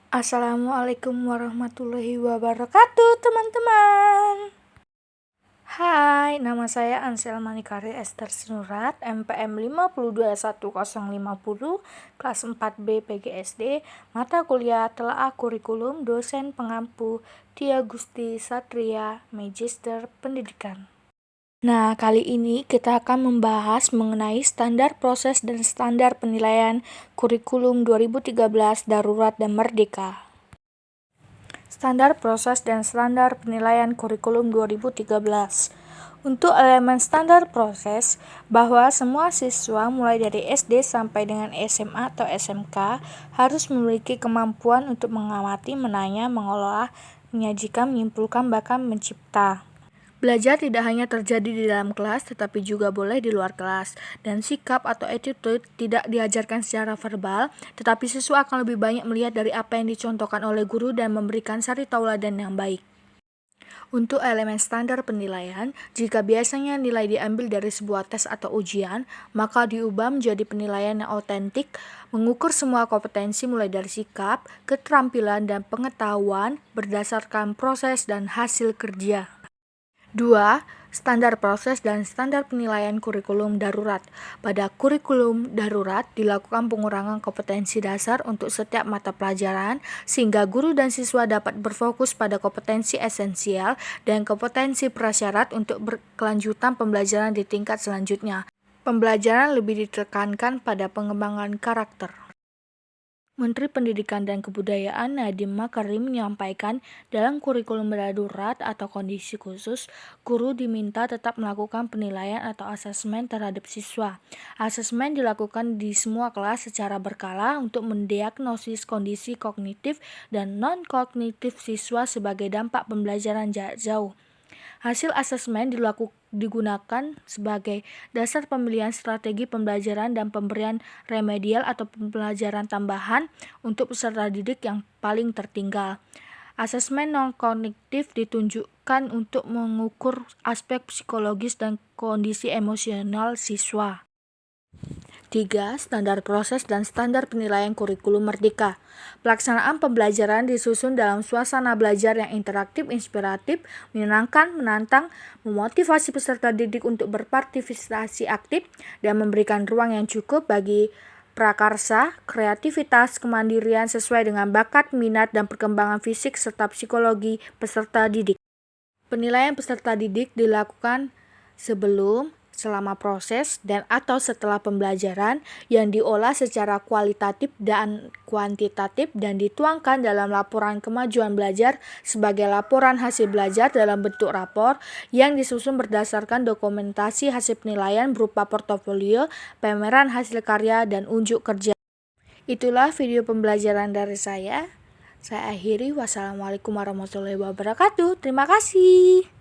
Assalamualaikum warahmatullahi wabarakatuh, teman-teman. Hai, nama saya Ansel Manikari Esther Sinurat, MPM 5021050, kelas 4B PGSD, mata kuliah Telaah Kurikulum, dosen pengampu Tia Gusti Satria, Magister Pendidikan. Nah, kali ini kita akan membahas mengenai standar proses dan standar penilaian kurikulum 2013 Darurat dan Merdeka. Standar proses dan standar penilaian kurikulum 2013. Untuk elemen standar proses, bahwa semua siswa mulai dari SD sampai dengan SMA atau SMK harus memiliki kemampuan untuk mengamati, menanya, mengolah, menyajikan, menyimpulkan, bahkan mencipta. Belajar tidak hanya terjadi di dalam kelas, tetapi juga boleh di luar kelas. Dan sikap atau attitude tidak diajarkan secara verbal, tetapi siswa akan lebih banyak melihat dari apa yang dicontohkan oleh guru dan memberikan sari tauladan yang baik. Untuk elemen standar penilaian, jika biasanya nilai diambil dari sebuah tes atau ujian, maka diubah menjadi penilaian yang autentik, mengukur semua kompetensi mulai dari sikap, keterampilan, dan pengetahuan berdasarkan proses dan hasil kerja. 2. Standar proses dan standar penilaian kurikulum darurat. Pada kurikulum darurat dilakukan pengurangan kompetensi dasar untuk setiap mata pelajaran sehingga guru dan siswa dapat berfokus pada kompetensi esensial dan kompetensi prasyarat untuk berkelanjutan pembelajaran di tingkat selanjutnya. Pembelajaran lebih ditekankan pada pengembangan karakter. Menteri Pendidikan dan Kebudayaan Nadiem Makarim menyampaikan, dalam kurikulum darurat atau kondisi khusus, guru diminta tetap melakukan penilaian atau asesmen terhadap siswa. Asesmen dilakukan di semua kelas secara berkala untuk mendiagnosis kondisi kognitif dan non-kognitif siswa sebagai dampak pembelajaran jarak jauh. Hasil asesmen digunakan sebagai dasar pemilihan strategi pembelajaran dan pemberian remedial atau pembelajaran tambahan untuk peserta didik yang paling tertinggal. Asesmen non-kognitif ditunjukkan untuk mengukur aspek psikologis dan kondisi emosional siswa. 3. Standar proses dan standar penilaian kurikulum merdeka. Pelaksanaan pembelajaran disusun dalam suasana belajar yang interaktif, inspiratif, menyenangkan, menantang, memotivasi peserta didik untuk berpartisipasi aktif, dan memberikan ruang yang cukup bagi prakarsa, kreativitas, kemandirian sesuai dengan bakat, minat, dan perkembangan fisik serta psikologi peserta didik. Penilaian peserta didik dilakukan sebelum, selama proses, dan atau setelah pembelajaran yang diolah secara kualitatif dan kuantitatif dan dituangkan dalam laporan kemajuan belajar sebagai laporan hasil belajar dalam bentuk rapor yang disusun berdasarkan dokumentasi hasil penilaian berupa portofolio, pameran hasil karya, dan unjuk kerja. Itulah video pembelajaran dari saya. Saya akhiri. Wassalamualaikum warahmatullahi wabarakatuh. Terima kasih.